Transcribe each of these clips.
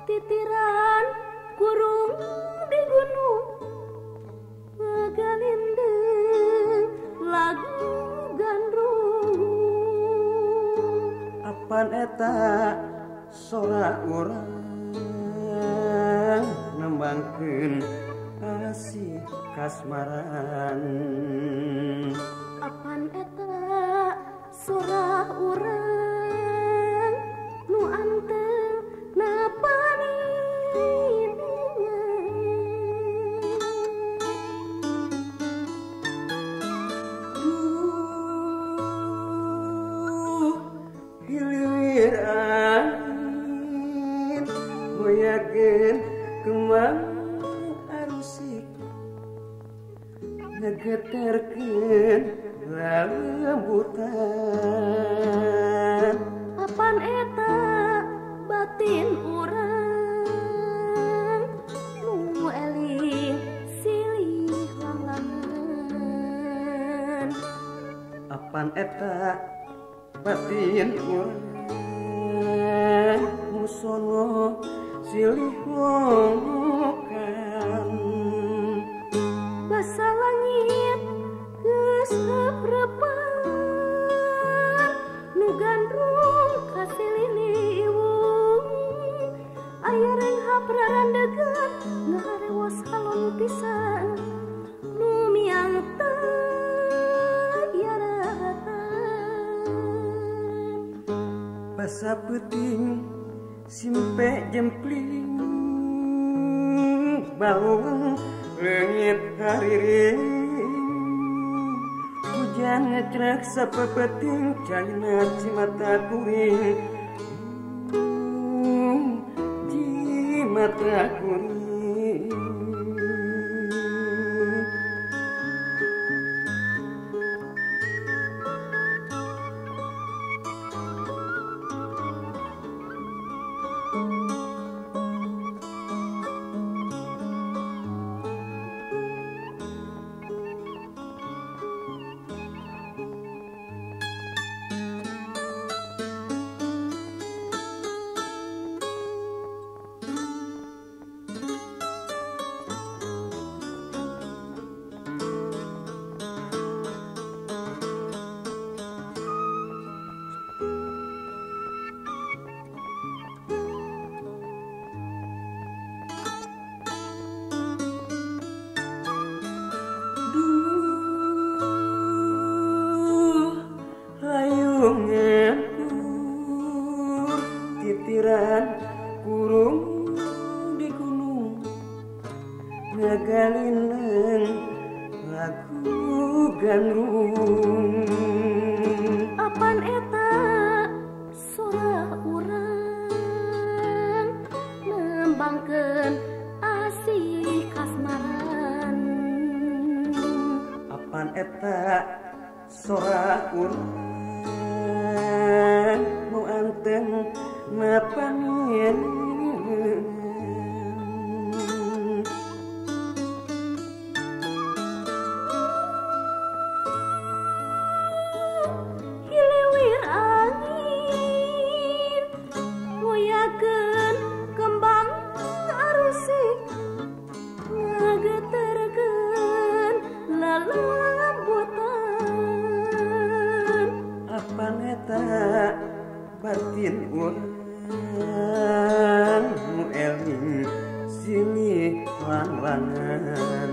Titiran kurung di gunung galindeng lagu gandrung. Apan eta sora urang nembangkeun asih kasmaran. Apan eta sora urang nu anteng napani Hilir angin goyakeun kembang arusik ngegeterkeun lembutan. apan eta batin urang nu eling silih langangan. Apan eta batin urang musono silih ngomokan. Basa langit geus haprepan nu gandrung kasililiwung. Aya reng haprarandegan ngarewas halon pisan nu miang Basa peuting simpe jempling balung leungit hariring. Hujan ngecrek sapepeting caina cimata kuring di mata kuring. Titiran kurung di gunung ngagalindeng lagu gandrung. apan eta sora urang nembangkeun asih kasmaran. Apan eta sora urang nu anteng napanien. Hiliwir angin ngoyakeun kembang arusik ngageterkeun lalembutan. Apan eta batin urang nu eling silih langan.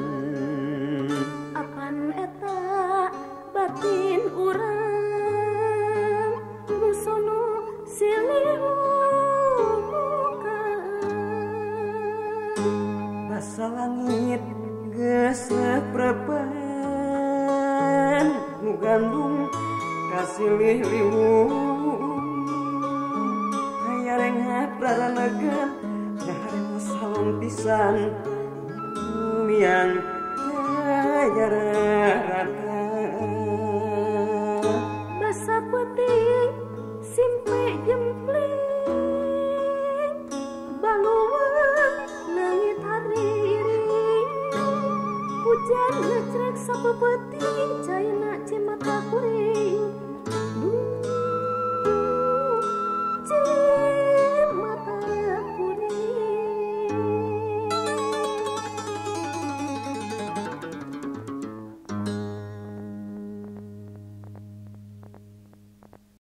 Apan eta batin Gandung kasih liwung hayareng hapraranegan ngahareng salon pisan miang jararata basa peuting simpe jempling baluang leungit hariring hujan ngecrek sapepet